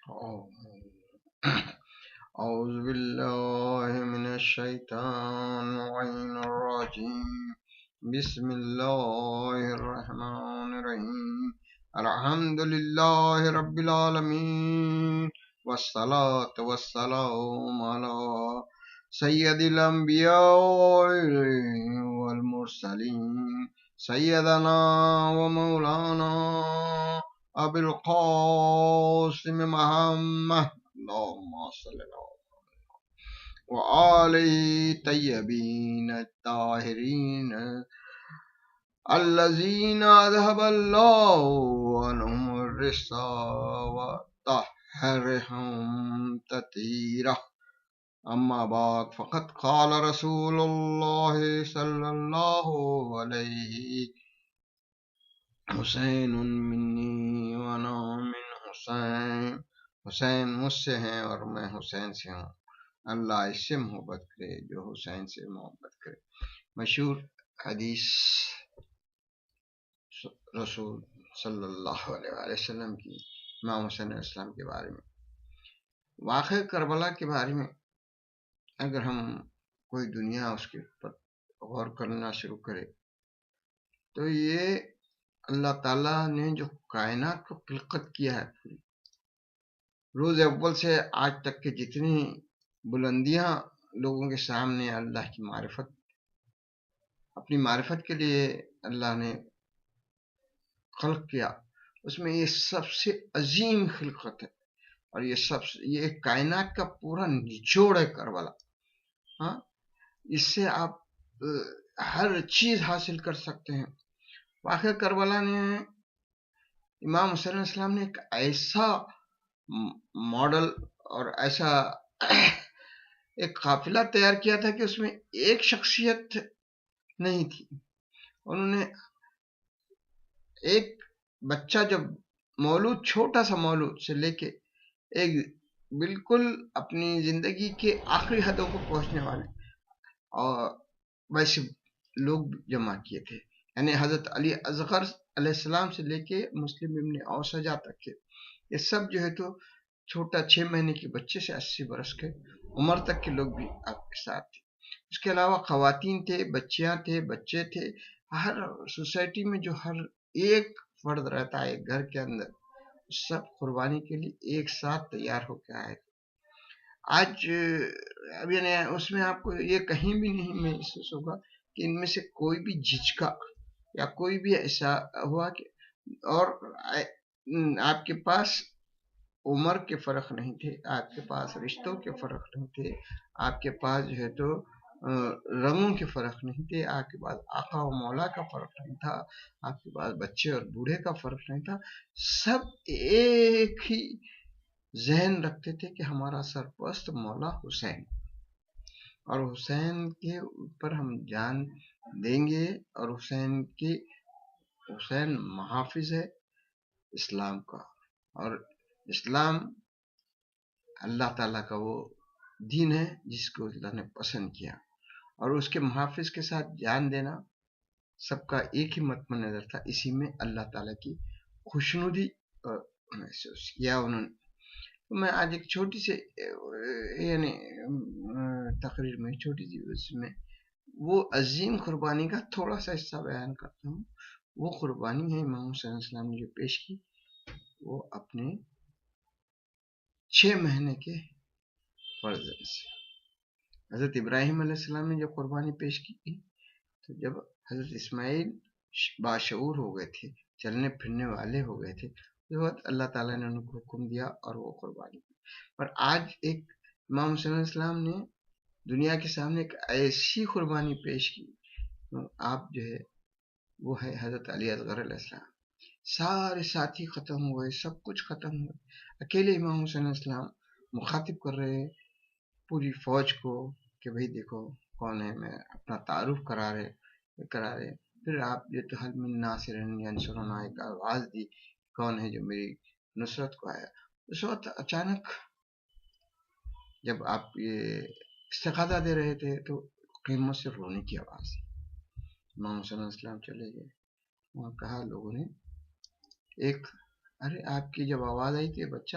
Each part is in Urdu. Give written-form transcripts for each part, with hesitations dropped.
أعوذ بالله من الشيطان الرجيم. بسم الله الرحمن الرحيم. الحمد لله رب العالمين، والصلاة والسلام على سيد الأنبياء والمرسلين، سيدنا ومولانا أبي القاسم محمد، اللهم صل على وآله طيبين الطاهرين الذين أذهب الله عنهم الرجس وطهرهم تطهيرا. أما بعد، فقد قال رسول الله صلى الله عليه: حسین منی وانا من حسین، حسین مجھ سے ہیں اور میں حسین سے ہوں، اللہ اس سے محبت کرے جو حسین سے محبت کرے۔ مشہور حدیث رسول صلی اللہ علیہ وسلم کی امام حسین علیہ السلام کے بارے میں، واقع کربلا کے بارے میں اگر ہم کوئی دنیا اس کے پر غور کرنا شروع کرے تو یہ اللہ تعالیٰ نے جو کائنات کو خلقت کیا ہے، روز اول سے آج تک کے جتنی بلندیاں لوگوں کے سامنے اللہ کی معرفت، اپنی معرفت کے لیے اللہ نے خلق کیا، اس میں یہ سب سے عظیم خلقت ہے، اور یہ کائنات کا پورا نچوڑ ہے کربلا۔ ہاں، اس سے آپ ہر چیز حاصل کر سکتے ہیں۔ واقعہ کربلا نے امام حسین علیہ السلام نے ایک ایسا ماڈل اور ایسا ایک قافلہ تیار کیا تھا کہ اس میں ایک شخصیت نہیں تھی۔ انہوں نے ایک بچہ جب مولود، چھوٹا سا مولود سے لے کے ایک بالکل اپنی زندگی کے آخری حدوں کو پہنچنے والے اور ویسے لوگ جمع کیے تھے، یعنی حضرت علی اصغر علیہ السلام سے لے کے مسلم ابن اوسجا تک کے، یہ سب جو ہے تو چھوٹا 6 مہینے کے بچے سے 80 برس کے عمر تک کے لوگ بھی آپ کے ساتھ تھے۔ اس کے علاوہ خواتین تھے، بچیاں تھے، بچے تھے۔ ہر سوسائٹی میں جو ہر ایک فرد رہتا ہے ایک گھر کے اندر، سب قربانی کے لیے ایک ساتھ تیار ہو کے آئے۔ آج اب یعنی اس میں آپ کو یہ کہیں بھی نہیں محسوس ہوگا کہ ان میں سے کوئی بھی جھجکا یا کوئی بھی ایسا ہوا کہ، اور آپ کے پاس عمر کے فرق نہیں تھے، آپ کے پاس رشتوں کے فرق نہیں تھے، آپ کے پاس جو ہے تو رنگوں کے فرق نہیں تھے، آپ کے پاس آقا و مولا کا فرق نہیں تھا، آپ کے پاس بچے اور بوڑھے کا فرق نہیں تھا۔ سب ایک ہی ذہن رکھتے تھے کہ ہمارا سرپرست مولا حسین، اور حسین کے اوپر ہم جان دیں گے، اور حسین محافظ ہے اسلام کا، اور اسلام اللہ تعالیٰ کا وہ دین ہے جس کو اللہ نے پسند کیا، اور اس کے محافظ کے ساتھ جان دینا سب کا ایک ہی مطمع نظر تھا۔ اسی میں اللہ تعالیٰ کی خوشنودی محسوس کیا انہوں نے۔ تو میں آج ایک چھوٹی سی یعنی تقریر میں، چھوٹی سی اس میں وہ عظیم قربانی کا تھوڑا سا حصہ بیان کرتا ہوں۔ وہ قربانی ہے امام حسین علیہ السلام نے جو پیش کی، وہ اپنے 6 مہینے کے فرزند سے۔ حضرت ابراہیم علیہ السلام نے جو قربانی پیش کی تھی، تو جب حضرت اسماعیل باشعور ہو گئے تھے، چلنے پھرنے والے ہو گئے تھے، اس وقت اللہ تعالیٰ نے ان کو حکم دیا اور وہ قربانی کی۔ پر آج ایک امام حسین علیہ السلام نے دنیا کے سامنے ایک ایسی قربانی پیش کی، آپ جو ہے وہ ہے حضرت علی اصغر علیہ السلام۔ سارے ساتھی ختم ہوئے، سب کچھ ختم ہوئے، اکیلے امام حسین علیہ السلام مخاطب کر رہے پوری فوج کو کہ بھئی دیکھو کون ہے، میں اپنا تعارف کرا رہے۔ پھر آپ جو تو حل من ناصر ینصرنا ایک آواز دی، کون ہے جو میری نصرت کو آیا۔ اس وقت اچانک جب آپ یہ استغاثہ دے رہے تھے تو خیموں سے رونے کی آواز، امام حسین علیہ السلام چلے گئے، وہاں کہا لوگوں نے، ارے آپ کی جب آواز آئی تو یہ بچہ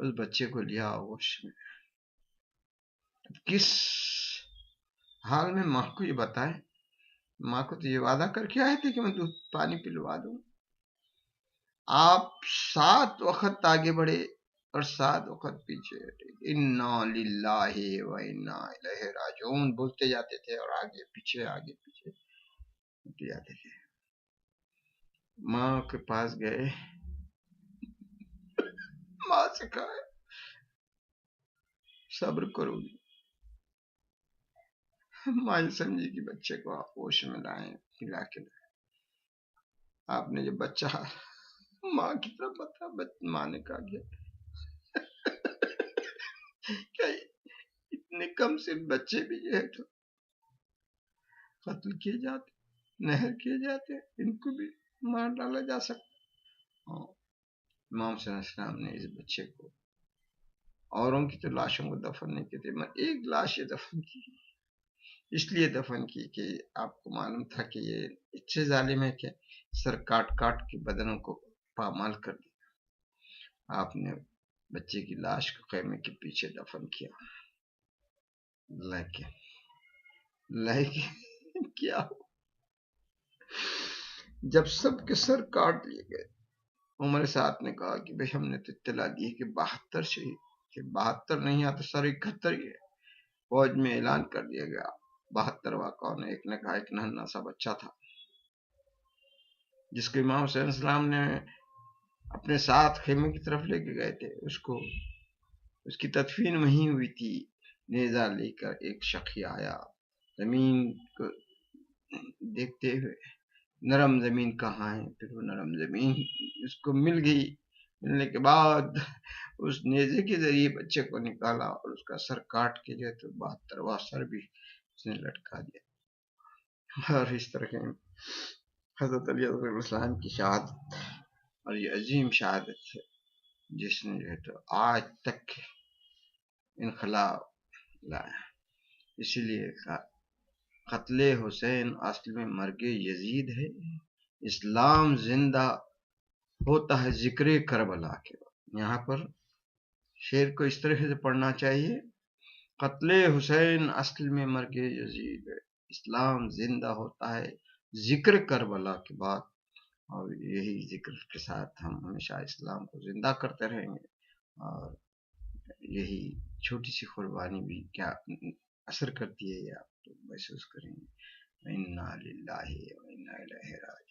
اس بچے کو لیا ہوش میں. کس حال میں ماں کو یہ بتائے؟ ماں کو تو یہ وعدہ کر کے آئے تھے کہ میں دودھ پانی پلوا دوں. آپ 7 وقت آگے بڑھے اور 7 وقت پیچھے ہٹے. انا للہ و انا الیہ راجعون بولتے جاتے تھے اور آگے پیچھے ہوتے جاتے تھے. ماں کے پاس گئے، ماں سے کہا صبر کرو گی. ماں یہ سمجھی کہ بچے کو آپ ہوش میں لائیں، پلا کے لائیں. آپ نے جب بچہ ماں کی طرف بتا، ماں نے کہا کہ اتنے کم سے بچے بھی جو ہے تو قتل کیے جاتے، نہر کیے جاتے، ان کو بھی مار ڈالا جا سکتا. امام صلی اللہ علیہ وسلم نے اس بچے کو، اوروں کی تو لاشوں کو دفن نہیں کیتے، میں ایک لاش یہ دفن کی، اس لیے دفن کی کہ آپ کو معلوم تھا کہ یہ اتنے ظالم ہے کہ سر کاٹ کاٹ کے بدنوں کو پامال کر دیا. آپ نے بچے کی لاش کو خیمے کے پیچھے دفن کیا. لیکن کیا ہو، جب سب کے سر کاٹ لیے گئے، عمر ساتھ نے کہا کہ بھئی ہم نے تو اطلاع دی کہ 72 شہید، کہ 72 نہیں آتے سر 71 ہی ہے. فوج میں اعلان کر دیا گیا 72واں کون ہے. ایک نے کہا ایک ننھا سا بچہ تھا جس کو امام صلی اللہ علیہ وسلم نے اپنے ساتھ خیمے کی طرف لے کے گئے تھے، اس کی تدفین وہیں ہوئی تھی. نیزہ لے کر ایک شخص آیا، زمین کو دیکھتے ہوئے، نرم زمین کہاں ہے. پھر وہ نرم زمین اس کو مل گئی. ملنے کے بعد اس نیزے کے ذریعے بچے کو نکالا اور اس کا سر کاٹ کے جو ہے تو 72واں سر بھی اس نے لٹکا دیا. اور اس طرح کے حضرت علی علیہ السلام کی شہادت، اور یہ عظیم شہادت ہے جس نے جو ہے تو آج تک انقلاب لایا. اسی لیے قتل حسین اصل میں مرگ یزید ہے. اسلام زندہ ہوتا ہے ذکر کربلا کے بعد. یہاں پر شعر کو اس طرح سے پڑھنا چاہیے، قتل حسین اصل میں مرگ یزید ہے، اسلام زندہ ہوتا ہے ذکر کربلا کے بعد. اور یہی ذکر کے ساتھ ہم ہمیشہ اسلام کو زندہ کرتے رہیں گے. اور یہی چھوٹی سی قربانی بھی کیا اثر کرتی ہے یہ آپ تو محسوس کریں گے. انا للہ و انا الیہ راجعون.